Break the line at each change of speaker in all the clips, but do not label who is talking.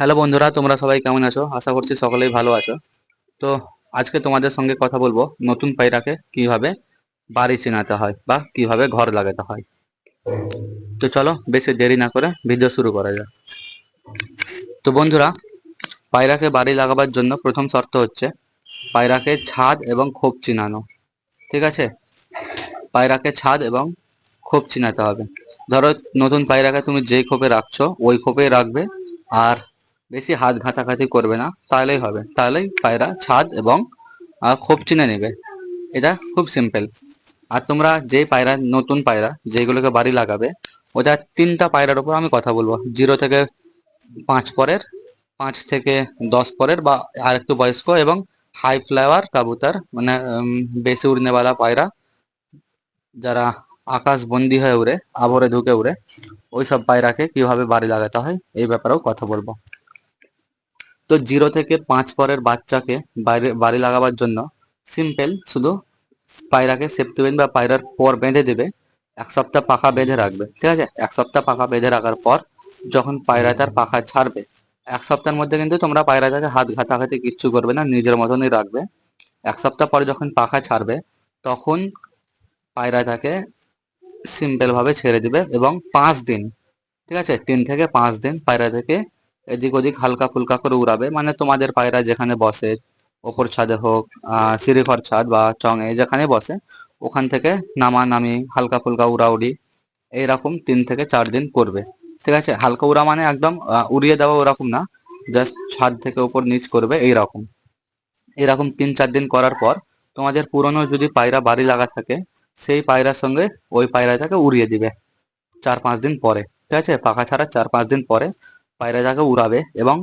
Hello বন্ধুরা, তোমরা সবাই কেমন আছো? আশা করছি সকলেই ভালো আছো। তো আজকে তোমাদের সঙ্গে কথা বলবো নতুন পায়রাকে কিভাবে বাড়ি চেনাতে হয় বা কিভাবে ঘর লাগাতে হয়। তো চলো বেশি দেরি না করে ভিডিও শুরু করা যাক। তো বন্ধুরা, পায়রাকে বাড়ি লাগাবার জন্য প্রথম শর্ত হচ্ছে পায়রাকে ছাদ এবং খোপ চিনানো। ঠিক আছে, পায়রাকে ছাদ এবং খোপ চিনাতে হবে। ধরো নতুন পায়রাকে তুমি যেই খোপে রাখছো ওই খোপেই রাখবে, আর বেশি হাত ঘাটাঘাটি করবে না, তাহলেই হবে। তাহলেই পায়রা ছাদ এবং খোপ চিনে নেবে। এটা খুব সিম্পল। আর তোমরা যেই পায়রা, নতুন পায়রা যেগুলোকে বাড়ি লাগাবে, ওটা তিনটা পায়রার উপর আমি কথা বলবো। 0 থেকে 5 পরের, 5 থেকে 10 পরের বা আর একটু বয়স্ক, এবং হাই ফ্লাওয়ার কাবুতর, মানে বেশি উড়নেওয়ালা পায়রা, যারা আকাশ বন্দি হয়ে উড়ে, আবরে ঢুকে উড়ে, ওই সব পায়রাকে কিভাবে বাড়ি লাগাতে হয় এই ব্যাপারেও কথা বলবো। তো 0 থেকে 5 পরের বাচ্চাকে বাড়ি লাগাবার জন্য সিম্পল, শুধু পায়রাকে সেফটি বা পায়রার পর বেঁধে দেবে। 1 সপ্তাহ পাখা বেঁধে রাখবে, ঠিক আছে? 1 সপ্তাহ পাখা বেঁধে রাখার পর যখন পায়রা তার পাখা ছাড়বে, 1 সপ্তাহের মধ্যে কিন্তু তোমরা পায়রাটাকে হাত ঘাটাঘাটি কিচ্ছু করবে না, নিজের মতনই রাখবে। 1 সপ্তাহ পরে যখন পাখা ছাড়বে, তখন পায়রাটাকে সিম্পল ভাবে ছেড়ে দিবে, এবং 5 দিন, ঠিক আছে, 3 থেকে 5 দিন পায়রাটাকে এদিক ওদিক হালকা ফুলকা করে উড়াবে। মানে তোমাদের পায়রা যেখানে বসে, ওপর ছাদে হোক, সিঁড়িঘর ছাদ বা চঙে যেখানে বসে, ওখান থেকে নামানামি, হালকা ফুলকা উড়াউড়ি, এইরকম 3 থেকে 4 দিন করবে। ঠিক আছে, হালকা উড়া মানে একদম উড়িয়ে দেওয়া ওরকম না, জাস্ট ছাদ থেকে উপর নিচ করবে এইরকম। এরকম 3-4 দিন করার পর তোমাদের পুরনো যদি পায়রা বাড়ি লাগা থাকে, সেই পায়রার সঙ্গে ওই পায়রাটাকে উড়িয়ে দিবে 4-5 দিন পরে। ঠিক আছে, পাখা ছাড়া 4-5 দিন পরে পায়রাটাকে উড়াবে, এবং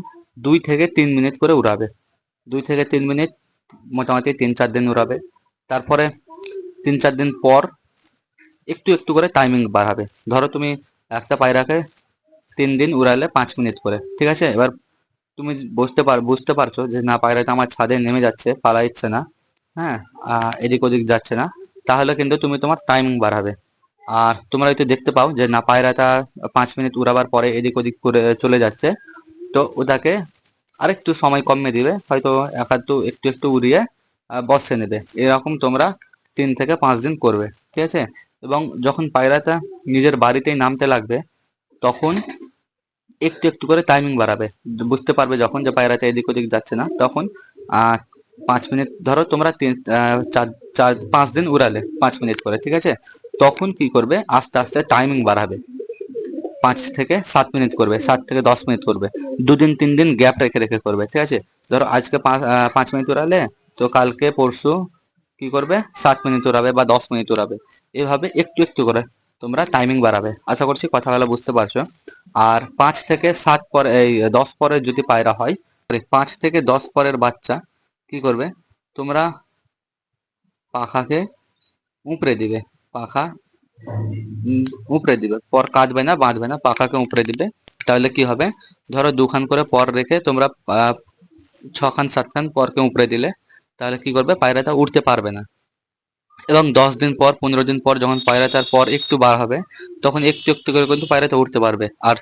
2 থেকে 3 মিনিট করে উড়াবে। 2 থেকে 3 মিনিট, মোটামুটি 3-4 দিন উড়াবে। তারপরে 3-4 দিন পর একটু একটু করে টাইমিং বাড়াবে। ধরো তুমি একটা পায়রাকে 3 দিন উড়ালে 5 মিনিট করে, ঠিক আছে? এবার তুমি বুঝতে পারছো যে না, পায়রাটা আমার ছাদে নেমে যাচ্ছে, পালাইচ্ছে না, হ্যাঁ, এদিক ওদিক যাচ্ছে না, তাহলে কিন্তু তুমি তোমার টাইমিং বাড়াবে। আর তোমরা হয়তো দেখতে পাও যে না, পায়রাটা 5 মিনিট উড়াবার পরে এদিক ওদিক করে চলে যাচ্ছে, তো ওটাকে আরেকটু সময় কমিয়ে দিবে, হয়তো একটু একটু একটু উড়িয়ে বসে নেবে। এরকম তোমরা 3 থেকে 5 দিন করবে, ঠিক আছে? এবং যখন পায়রাটা নিজের বাড়িতেই নামতে লাগবে, তখন একটু একটু করে টাইমিং বাড়াবে। বুঝতে পারবে যখন যে পায়রাটা এদিক ওদিক যাচ্ছে না, তখন 5 মিনিট, ধরো তোমরা 4-5 দিন উড়ালে 5 মিনিট করে, ঠিক আছে? তখন কি করবে, আস্তে আস্তে টাইমিং বাড়াবে, 5 থেকে 7 মিনিট করবে, 7 থেকে 10 মিনিট করবে, 2 দিন 3 দিন গ্যাপ রেখে রেখে করবে, ঠিক আছে? ধরো আজকে 5 মিনিট উড়ালে, তো কালকে পরশু কি করবে, 7 মিনিট উড়াবে বা 10 মিনিট উড়াবে। এভাবে একটু একটু করে তোমরা টাইমিং বাড়াবে। আশা করছি কথাগুলো বুঝতে পারছো। আর 5 থেকে 7 পরে, এই 10 পরের যদি পায়রা হয়, 5 থেকে 10 পরের বাচ্চা কি করবে, তোমরা পাখাকে উপড়ে দিবে। পাখা উম, উপড়ে দিবে, পর কাঁদবে না, বাঁধবে না, পাখাকে উপড়ে দিবে। তাহলে কি হবে, ধরো 2 খান করে পর রেখে তোমরা 6 খান 7 খান পরকে উপড়ে দিলে, তাহলে কি করবে, পায়রাটা উঠতে পারবে না। এবং 10 দিন পর, 15 দিন পর যখন পায়রাটার পর একটু বার হবে, তখন একটু একটু করে কিন্তু পায়রাটা উঠতে পারবে। আর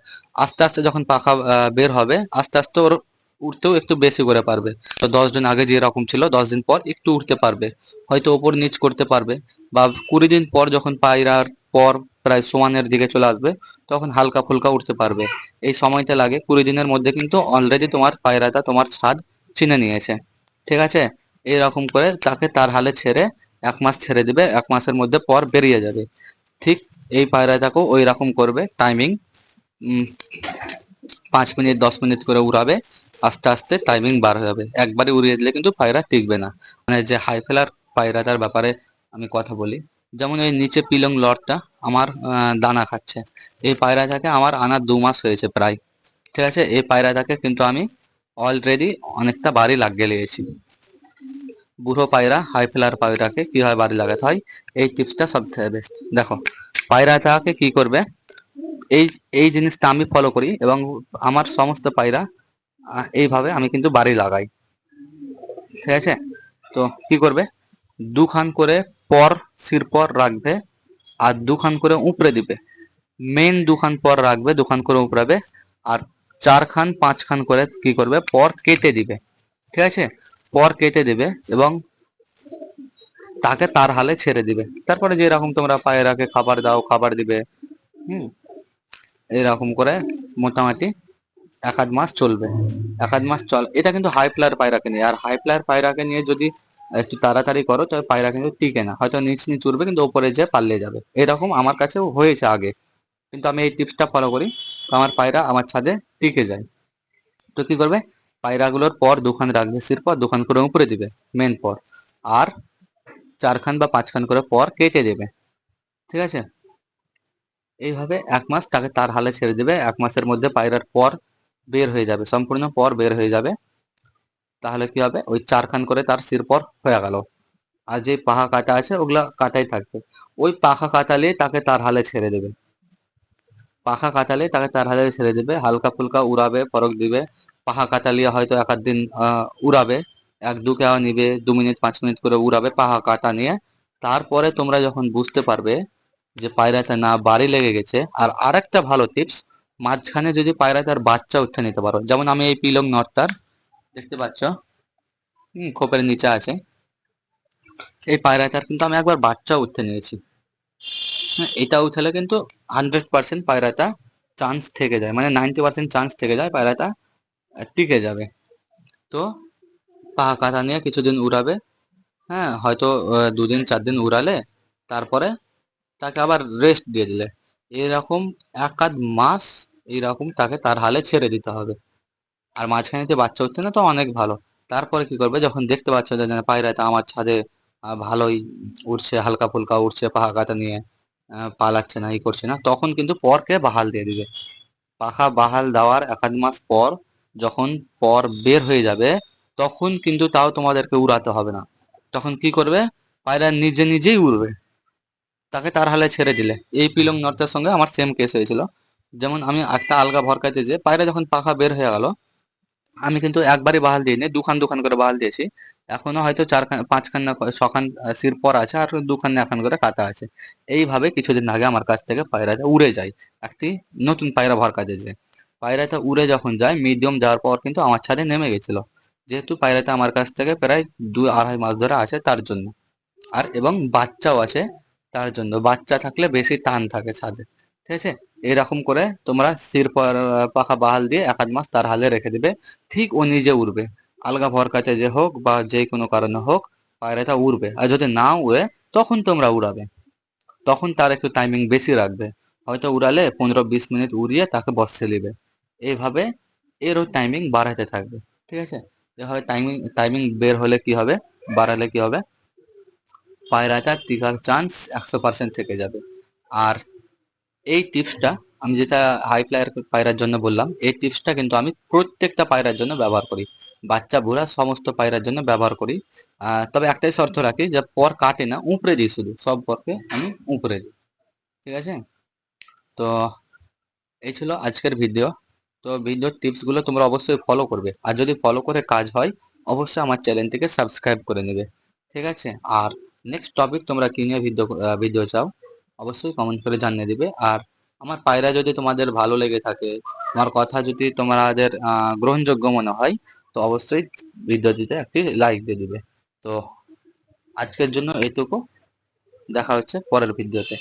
আস্তে আস্তে যখন পাখা বের হবে, আস্তে আস্তে ওর উঠতেও একটু বেশি করে পারবে। তো 10 দিন আগে যে রকম ছিল, 10 দিন পর একটু উঠতে পারবে, হয়তো ওপর নিচ করতে পারবে। বা 20 দিন পর যখন পায়রার পর প্রায় সমানের দিকে চলে আসবে, তখন হালকা ফুলকা উঠতে পারবে। এই সময়টা লাগে। 20 দিনের মধ্যে কিন্তু অলরেডি তোমার পায়রাটা তোমার ছাদ চিনে নিয়েছে, ঠিক আছে? এইরকম করে তাকে তার হালে ছেড়ে 1 মাস ছেড়ে দিবে, 1 মাসের মধ্যে পর বেরিয়ে যাবে। ঠিক এই পায়রাটাকেও ওই রকম করবে, টাইমিং 5 মিনিট 10 মিনিট করে উড়াবে, আস্তে আস্তে টাইমিং বার হয়ে যাবে। একবারে উড়িয়ে দিলে কিন্তু পায়রা টিকবে না। মানে যে হাই ফেলার পায়রাটার ব্যাপারে আমি কথা বলি, যেমন এই নিচে পিলং লটটা আমার দানা খাচ্ছে, এই পায়রাটাকে আমার আনা 2 মাস হয়েছে প্রায়, ঠিক আছে? এই পায়রাটাকে কিন্তু আমি অলরেডি অনেকটা বাড়ি লাগিয়ে নিয়েছি। বুড়ো পায়রা, হাই ফ্লায়ার পায়রাকে কিভাবে বাড়ি লাগাতে হয়, এই টিপসটা সব থেকে বেস্ট। দেখো, পায়রাটাকে কি করবে, এই এই জিনিসটা আমি ফলো করি, এবং আমার সমস্ত পায়রা এইভাবে আমি কিন্তু বাড়ি লাগাই, ঠিক আছে? তো কি করবে, 2 খান করে পর শিরপর রাখবে, আর 2 খান করে উপড়ে দিবে। মেন 2 খান পর রাখবে, 2 খান করে উপড়াবে, আর 4 খান 5 খান করে কি করবে, পর কেটে দিবে। ঠিক আছে, পর কেটে দেবে এবং তাকে তার হালে ছেড়ে দিবে। তারপরে যেরকম তোমরা পায়রাকে খাবার দাও, খাবার দিবে। হুম, এরকম করে মোটামুটি 1 আধ মাস চলবে। 1 আধ মাস চল, এটা কিন্তু হাই ফ্লায়ার পায়রাকে নিয়ে। আর হাই ফ্লায়ার পায়রাকে নিয়ে যদি একটু তাড়াতাড়ি করো তবে পায়রা কিন্তু টিকে না, হয়তো নিচ নিচ উড়বে কিন্তু ওপরে যে পাল্লে যাবে। এরকম আমার কাছেও হয়েছে আগে, কিন্তু আমি এই টিপসটা ফলো করি, তো আমার পায়রা আমার ছাদে টিকে যায়। তো কি করবে, পায়রাগুলোর পর 2 খান রাখবে, পর 2 খান করে উপরে দিবে মেন পর, আর 4 খান বা 5 খান করে পর কেটে দেবে। ঠিক আছে, এইভাবে 1 মাস তাকে তার হালে ছেড়ে দেবে। 1 মাসের মধ্যে পায়রার পর বের হয়ে যাবে, সম্পূর্ণ পর বের হয়ে যাবে। তাহলে কি হবে, ওই 4 খান করে তার পর হয়ে গেল। আর যে পাখা কাটা আছে ওগুলা কাটাই থাকবে। ওই পাখা কাটালে তাকে তার হালে ছেড়ে দেবে। পাখা কাটালে তাকে তার হালে ছেড়ে দেবে, হালকা ফুলকা উড়াবে, ফরক দিবে। পাখা কাটালিয়ে হয়তো 1 আধ দিন উড়াবে, 1-2 নিবে, 2 মিনিট 5 মিনিট করে উড়াবে পাখা কাটা নিয়ে। তারপরে তোমরা যখন বুঝতে পারবে যে পায়রাটা না বাড়ি লেগে গেছে, আর আরেকটা ভালো টিপস, মাঝখানে যদি পায়রাটার বাচ্চা উঠে নিতে পারো, যেমন আমি এই পিলং নটটার দেখতে পাচ্ছ, খোপের নিচে আছে, এই পায়রাটার কিন্তু আমি একবার বাচ্চা উঠতে নিয়েছি। হ্যাঁ, এটা উঠালে কিন্তু 100% পায়রাটা চান্স থেকে যায়, মানে 90% চান্স থেকে যায় পায়রাটা টিকে যাবে। তো পাখা কাটা নিয়ে কিছুদিন উড়াবে, হ্যাঁ হয়তো 2 দিন 4 দিন উড়ালে, তারপরে তাকে আবার রেস্ট দিয়ে দিলে, এরকম 1 আধ মাস এইরকম তাকে তার হালে ছেড়ে দিতে হবে। আর মাঝখানে যে বাচ্চা হচ্ছে না তো অনেক ভালো। তারপরে কি করবে, যখন দেখতে পাচ্ছ যে না, পায়রাটা আমার ছাদে ভালোই উড়ছে, হালকা ফুলকা উড়ছে, পাখা কাটা নিয়ে পালাচ্ছে না, ই করছে না, তখন কিন্তু পরকে বাহাল দিয়ে দিবে। পাখা বাহাল দেওয়ার 1 আধ মাস পর যখন পর বের হয়ে যাবে, তখন কিন্তু তাও তোমাদেরকে উড়াতে হবে না। তখন কি করবে, পায়রা নিজে নিজেই উড়বে, তাকে তার হালে ছেড়ে দিলে। এই পিলং নর্থের সঙ্গে আমার সেম কেস হয়েছিল। যেমন আমি একটা আলগা ভরকাতে যে পায়রা যখন পাখা বের হয়ে গেল, আমি কিন্তু একবারই বাহাল দিইনি, 2 খান করে বাহাল দিয়েছি। এখনো হয়তো 4 খান 5 খান না 6 খান সির পর আছে, আর 2 খান না 1 খান করে কাটা আছে। এইভাবে কিছুদিন আগে আমার কাছ থেকে পায়রাটা উড়ে যায়। একটি নতুন পায়রা ভর কাজে যে পায়রাটা উড়ে যখন যায়, মিডিয়াম যাওয়ার পর কিন্তু আমার ছাদে নেমে গেছিল, যেহেতু পায়রাটা আমার কাছ থেকে প্রায় 2-2.5 মাস ধরে আছে তার জন্য। আর এবং বাচ্চাও আছে, তার জন্য বাচ্চা থাকলে বেশি টান থাকে ছাদে। ঠিক আছে, এরকম করে তোমরা পাখা বাহাল দিয়ে 1 আধ মাস তার হালে রেখে দিবে, ঠিক ও নিজে উড়বে। আলগা ভরকাতে যে হোক বা যে কোনো কারণে হোক, পায়রাটা উড়বে। আর যদি না উড়ে, তখন তোমরা উড়াবে, তখন তার একটু টাইমিং বেশি রাখবে। হয়তো উড়ালে 15-20 মিনিট উড়িয়ে তাকে বসে নিবে। এইভাবে এরও টাইমিং বাড়াতে থাকবে। ঠিক আছে, এভাবে টাইমিং টাইমিং বের হলে কি হবে, বাড়ালে কি হবে, পায়রাটা টিকার চান্স 100% থেকে যাবে। আর এই টিপসটা আমি যেটা হাই ফ্লায়ার পায়রার জন্য বললাম, এই টিপসটা কিন্তু আমি প্রত্যেকটা পায়রার জন্য ব্যবহার করি, বাচ্চা বুড়া সমস্ত পায়রার জন্য ব্যবহার করি। তবে একটাই শর্ত রাখি, যে পর কাটে না, উপড়ে দিই, শুধু সব পরকে আমি উপড়ে দিই। ঠিক আছে, তো এই ছিল আজকের ভিডিও। তো ভিডিওর টিপসগুলো তোমরা অবশ্যই ফলো করবে, আর যদি ফলো করে কাজ হয় অবশ্যই আমার চ্যানেলটিকে সাবস্ক্রাইব করে নেবে। ঠিক আছে, আর নেক্সট টপিক তোমরা কি নিয়ে ভিডিও চাও অবশ্যই কমেন্ট করে জানিয়ে দিবে। আর আমার পায়রা যদি তোমাদের ভালো লেগে থাকে, আমার কথা যদি তোমাদের গ্রহণযোগ্য মনে হয়, তো অবশ্যই ভিডিওটিতে একটি লাইক দিয়ে দিবে। তো আজকের জন্য এইটুকু, দেখা হচ্ছে পরের ভিডিওতে।